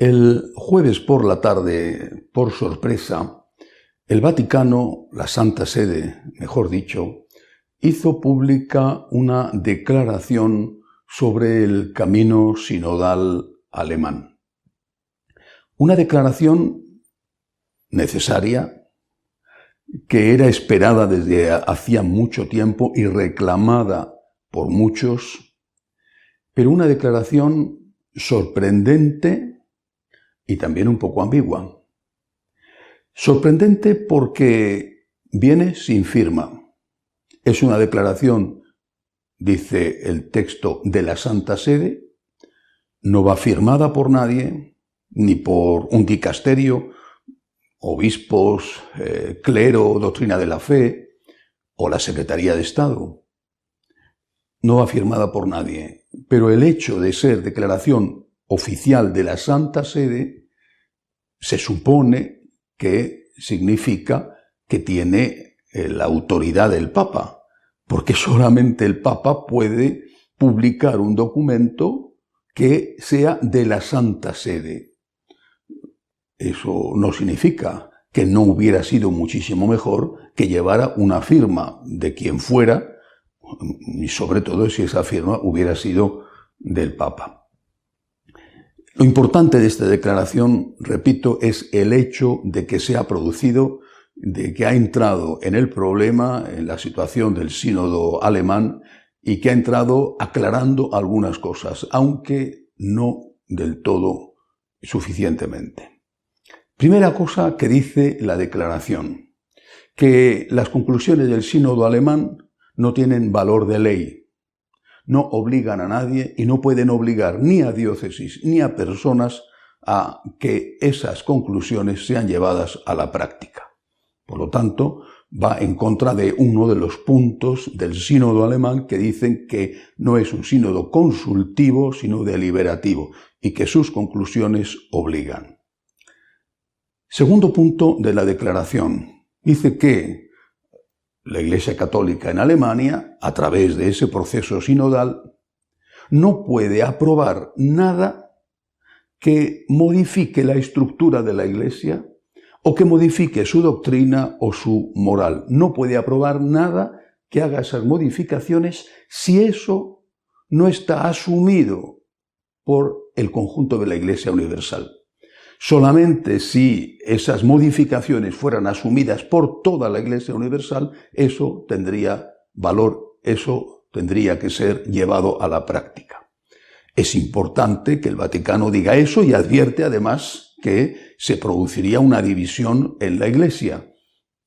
El jueves por la tarde, por sorpresa, el Vaticano, la Santa Sede, mejor dicho, hizo pública una declaración sobre el camino sinodal alemán. Una declaración necesaria, que era esperada desde hacía mucho tiempo y reclamada por muchos, pero una declaración sorprendente y también un poco ambigua. Sorprendente porque viene sin firma. Es una declaración, dice el texto, de la Santa Sede, no va firmada por nadie, ni por un dicasterio, obispos, clero, doctrina de la fe o la Secretaría de Estado. No va firmada por nadie, pero el hecho de ser declaración oficial de la Santa Sede se supone que significa que tiene la autoridad del Papa, porque solamente el Papa puede publicar un documento que sea de la Santa Sede. Eso no significa que no hubiera sido muchísimo mejor que llevara una firma de quien fuera, y sobre todo si esa firma hubiera sido del Papa. Lo importante de esta declaración, repito, es el hecho de que se ha producido, de que ha entrado en el problema, en la situación del sínodo alemán, y que ha entrado aclarando algunas cosas, aunque no del todo suficientemente. Primera cosa que dice la declaración, que las conclusiones del sínodo alemán no tienen valor de ley, no obligan a nadie y no pueden obligar ni a diócesis ni a personas a que esas conclusiones sean llevadas a la práctica. Por lo tanto, va en contra de uno de los puntos del sínodo alemán que dicen que no es un sínodo consultivo, sino deliberativo, y que sus conclusiones obligan. Segundo punto de la declaración. Dice que la Iglesia Católica en Alemania, a través de ese proceso sinodal, no puede aprobar nada que modifique la estructura de la Iglesia o que modifique su doctrina o su moral. No puede aprobar nada que haga esas modificaciones si eso no está asumido por el conjunto de la Iglesia Universal. Solamente si esas modificaciones fueran asumidas por toda la Iglesia Universal, eso tendría valor, eso tendría que ser llevado a la práctica. Es importante que el Vaticano diga eso y advierte además que se produciría una división en la Iglesia.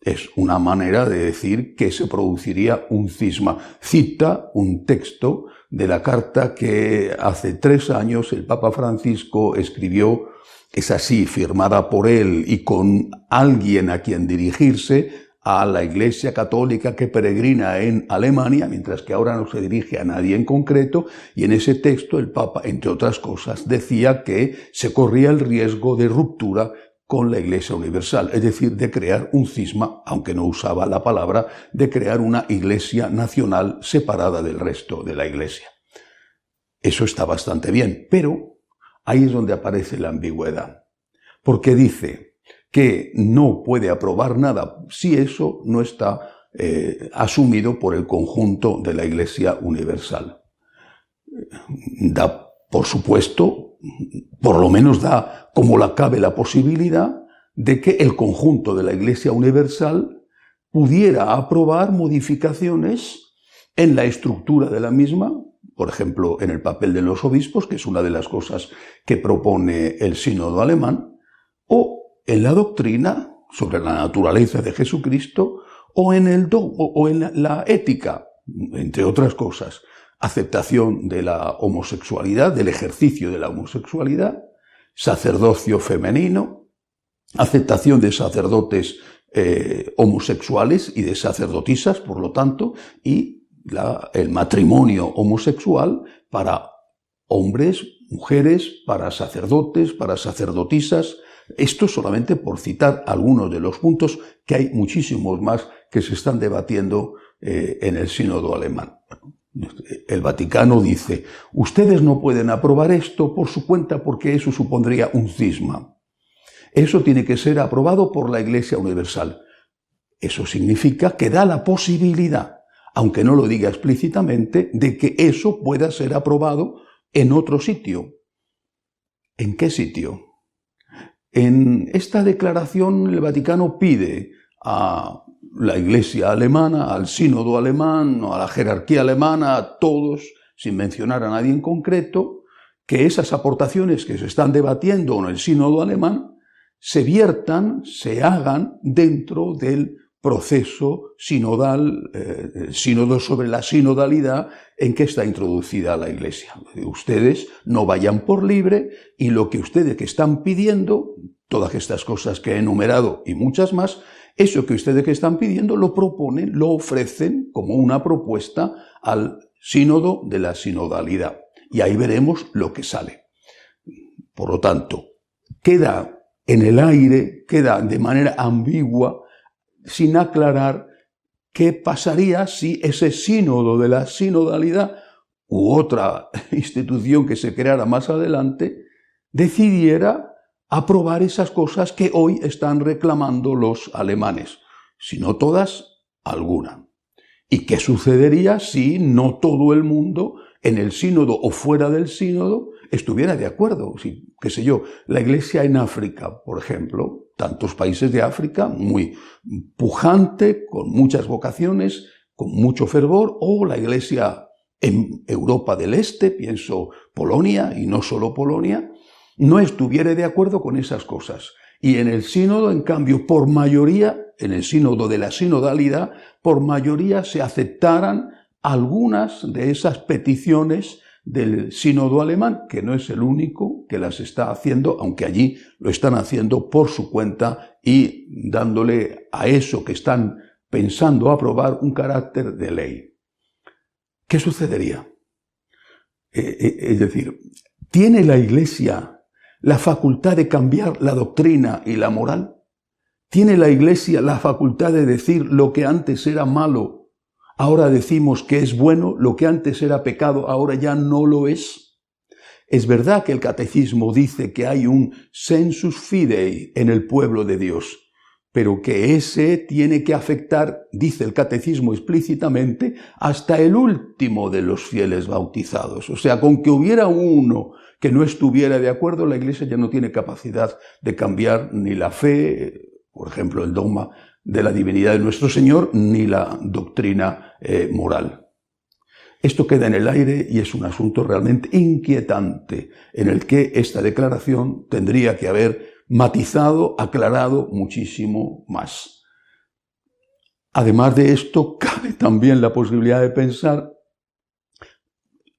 Es una manera de decir que se produciría un cisma. Cita un texto de la carta que hace 3 años el Papa Francisco escribió. Es así, firmada por él y con alguien a quien dirigirse, a la Iglesia Católica que peregrina en Alemania, mientras que ahora no se dirige a nadie en concreto, y en ese texto el Papa, entre otras cosas, decía que se corría el riesgo de ruptura con la Iglesia Universal, es decir, de crear un cisma, aunque no usaba la palabra, de crear una Iglesia nacional separada del resto de la Iglesia. Eso está bastante bien, pero ahí es donde aparece la ambigüedad, porque dice que no puede aprobar nada si eso no está asumido por el conjunto de la Iglesia Universal. Da, por supuesto, por lo menos da como cabe la posibilidad de que el conjunto de la Iglesia Universal pudiera aprobar modificaciones en la estructura de la misma, por ejemplo, en el papel de los obispos, que es una de las cosas que propone el sínodo alemán, o en la doctrina sobre la naturaleza de Jesucristo, o en la ética, entre otras cosas, aceptación de la homosexualidad, del ejercicio de la homosexualidad, sacerdocio femenino, aceptación de sacerdotes homosexuales y de sacerdotisas, por lo tanto, y el matrimonio homosexual para hombres, mujeres, para sacerdotes, para sacerdotisas. Esto solamente por citar algunos de los puntos, que hay muchísimos más que se están debatiendo en el sínodo alemán. El Vaticano dice, ustedes no pueden aprobar esto por su cuenta porque eso supondría un cisma. Eso tiene que ser aprobado por la Iglesia Universal. Eso significa que da la posibilidad, aunque no lo diga explícitamente, de que eso pueda ser aprobado en otro sitio. ¿En qué sitio? En esta declaración el Vaticano pide a la Iglesia alemana, al sínodo alemán, a la jerarquía alemana, a todos, sin mencionar a nadie en concreto, que esas aportaciones que se están debatiendo en el sínodo alemán se viertan, se hagan dentro del proceso sinodal, sínodo sobre la sinodalidad en que está introducida la Iglesia. Ustedes no vayan por libre y lo que ustedes que están pidiendo, todas estas cosas que he enumerado y muchas más, eso que ustedes que están pidiendo lo proponen, lo ofrecen como una propuesta al sínodo de la sinodalidad. Y ahí veremos lo que sale. Por lo tanto, queda en el aire, queda de manera ambigua, sin aclarar qué pasaría si ese sínodo de la sinodalidad u otra institución que se creara más adelante decidiera aprobar esas cosas que hoy están reclamando los alemanes. Si no todas, alguna. ¿Y qué sucedería si no todo el mundo en el sínodo o fuera del sínodo estuviera de acuerdo? Si, qué sé yo, la Iglesia en África, por ejemplo, tantos países de África, muy pujante, con muchas vocaciones, con mucho fervor, o la Iglesia en Europa del Este, pienso Polonia y no solo Polonia, no estuviera de acuerdo con esas cosas. Y en el sínodo, en cambio, por mayoría, en el sínodo de la sinodalidad, por mayoría se aceptaran algunas de esas peticiones del sínodo alemán, que no es el único que las está haciendo, aunque allí lo están haciendo por su cuenta y dándole a eso que están pensando aprobar un carácter de ley. ¿Qué sucedería? Es decir, ¿tiene la Iglesia la facultad de cambiar la doctrina y la moral? ¿Tiene la Iglesia la facultad de decir lo que antes era malo, ahora decimos que es bueno, lo que antes era pecado, ahora ya no lo es? Es verdad que el catecismo dice que hay un sensus fidei en el pueblo de Dios, pero que ese tiene que afectar, dice el catecismo explícitamente, hasta el último de los fieles bautizados. O sea, con que hubiera uno que no estuviera de acuerdo, la Iglesia ya no tiene capacidad de cambiar ni la fe, por ejemplo, el dogma de la divinidad de nuestro Señor, ni la doctrina moral. Esto queda en el aire y es un asunto realmente inquietante en el que esta declaración tendría que haber matizado, aclarado muchísimo más. Además de esto, cabe también la posibilidad de pensar,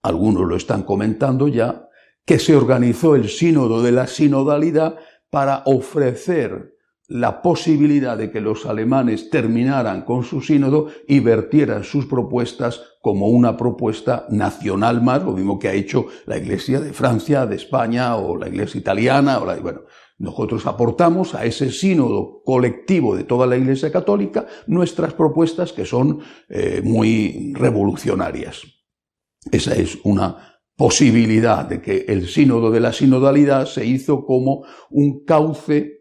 algunos lo están comentando ya, que se organizó el sínodo de la sinodalidad para ofrecer la posibilidad de que los alemanes terminaran con su sínodo y vertieran sus propuestas como una propuesta nacional más, lo mismo que ha hecho la Iglesia de Francia, de España o la Iglesia italiana. Bueno, nosotros aportamos a ese sínodo colectivo de toda la Iglesia católica nuestras propuestas que son muy revolucionarias. Esa es una posibilidad de que el sínodo de la sinodalidad se hizo como un cauce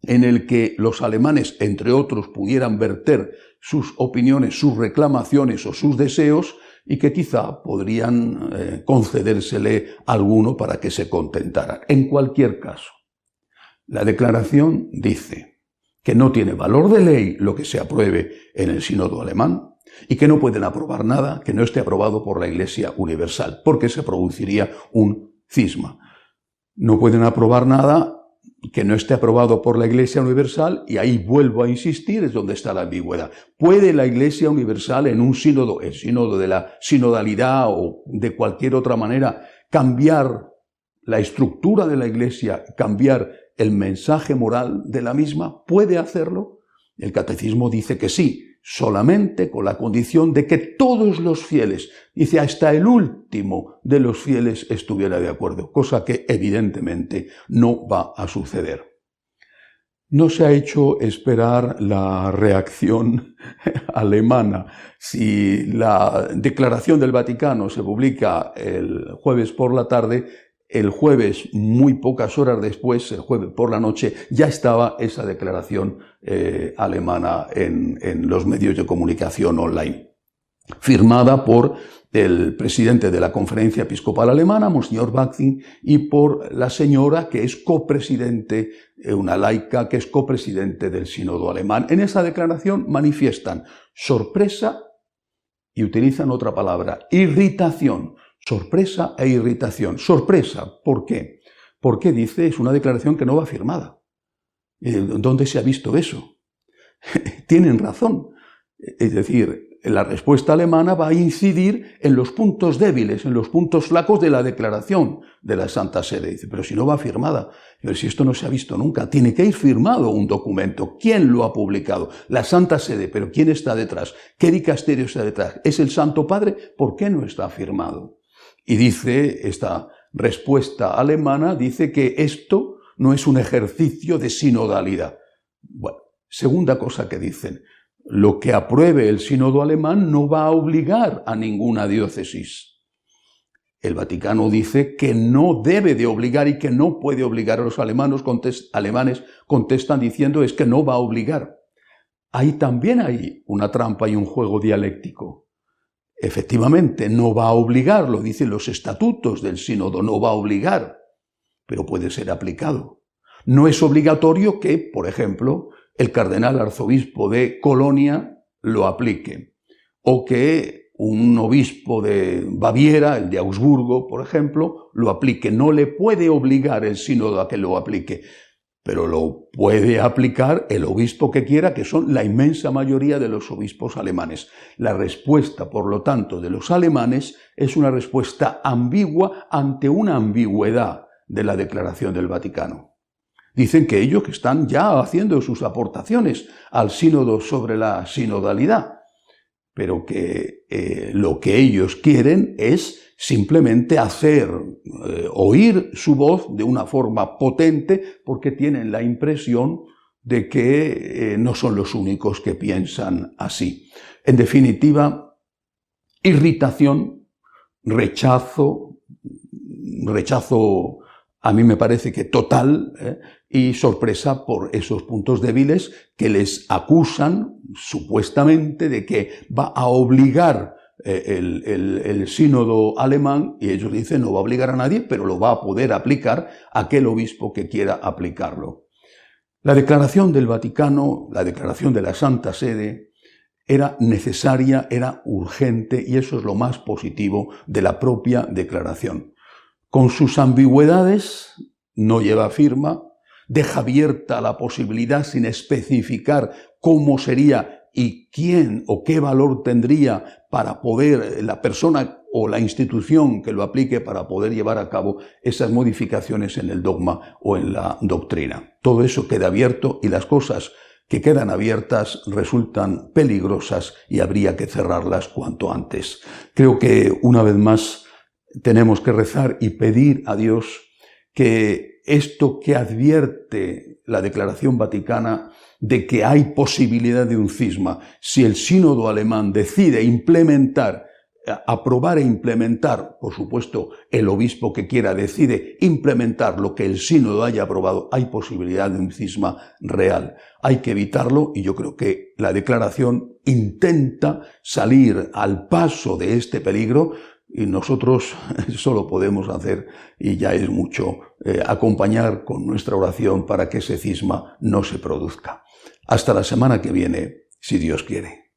en el que los alemanes, entre otros, pudieran verter sus opiniones, sus reclamaciones o sus deseos y que quizá podrían concedérsele alguno para que se contentaran. En cualquier caso, la declaración dice que no tiene valor de ley lo que se apruebe en el sínodo alemán y que no pueden aprobar nada que no esté aprobado por la Iglesia Universal, porque se produciría un cisma. No pueden aprobar nada que no esté aprobado por la Iglesia Universal, y ahí vuelvo a insistir, es donde está la ambigüedad. ¿Puede la Iglesia Universal en un sínodo, el sínodo de la sinodalidad o de cualquier otra manera, cambiar la estructura de la Iglesia, cambiar el mensaje moral de la misma? ¿Puede hacerlo? El catecismo dice que sí, solamente con la condición de que todos los fieles, dice hasta el último de los fieles estuviera de acuerdo, cosa que evidentemente no va a suceder. No se ha hecho esperar la reacción alemana. Si la declaración del Vaticano se publica el jueves por la tarde, el jueves, muy pocas horas después, el jueves por la noche, ya estaba esa declaración alemana en los medios de comunicación online, firmada por el presidente de la Conferencia Episcopal Alemana, Monseñor Backing, y por la señora que es copresidente, una laica que es copresidente del Sínodo Alemán. En esa declaración manifiestan sorpresa y utilizan otra palabra, irritación. Sorpresa e irritación. Sorpresa, ¿por qué? Porque dice, es una declaración que no va firmada. ¿Dónde se ha visto eso? Tienen razón. Es decir, la respuesta alemana va a incidir en los puntos débiles, en los puntos flacos de la declaración de la Santa Sede. Dice, pero si no va firmada, pero si esto no se ha visto nunca, tiene que ir firmado un documento. ¿Quién lo ha publicado? La Santa Sede, pero ¿quién está detrás? ¿Qué dicasterio está detrás? ¿Es el Santo Padre? ¿Por qué no está firmado? Y dice, esta respuesta alemana dice que esto no es un ejercicio de sinodalidad. Bueno, segunda cosa que dicen, lo que apruebe el sínodo alemán no va a obligar a ninguna diócesis. El Vaticano dice que no debe de obligar y que no puede obligar a los alemanes, contestan diciendo es que no va a obligar. Ahí también hay una trampa y un juego dialéctico. Efectivamente, no va a obligar, lo dicen los estatutos del sínodo, no va a obligar, pero puede ser aplicado. No es obligatorio que, por ejemplo, el cardenal arzobispo de Colonia lo aplique, o que un obispo de Baviera, el de Augsburgo, por ejemplo, lo aplique. No le puede obligar el sínodo a que lo aplique, pero lo puede aplicar el obispo que quiera, que son la inmensa mayoría de los obispos alemanes. La respuesta, por lo tanto, de los alemanes es una respuesta ambigua ante una ambigüedad de la declaración del Vaticano. Dicen que ellos que están ya haciendo sus aportaciones al sínodo sobre la sinodalidad, pero que lo que ellos quieren es simplemente hacer oír su voz de una forma potente porque tienen la impresión de que no son los únicos que piensan así. En definitiva, irritación, rechazo a mí me parece que total, y sorpresa por esos puntos débiles que les acusan supuestamente de que va a obligar el sínodo alemán, y ellos dicen no va a obligar a nadie, pero lo va a poder aplicar aquel obispo que quiera aplicarlo. La declaración del Vaticano, la declaración de la Santa Sede, era necesaria, era urgente, y eso es lo más positivo de la propia declaración. Con sus ambigüedades, no lleva firma, deja abierta la posibilidad sin especificar cómo sería y quién o qué valor tendría para poder la persona o la institución que lo aplique para poder llevar a cabo esas modificaciones en el dogma o en la doctrina. Todo eso queda abierto y las cosas que quedan abiertas resultan peligrosas y habría que cerrarlas cuanto antes. Creo que una vez más tenemos que rezar y pedir a Dios que esto que advierte la Declaración Vaticana de que hay posibilidad de un cisma, si el sínodo alemán decide implementar, aprobar e implementar, por supuesto, el obispo que quiera decide implementar lo que el sínodo haya aprobado, hay posibilidad de un cisma real. Hay que evitarlo y yo creo que la declaración intenta salir al paso de este peligro. Y nosotros solo podemos hacer, y ya es mucho, acompañar con nuestra oración para que ese cisma no se produzca. Hasta la semana que viene, si Dios quiere.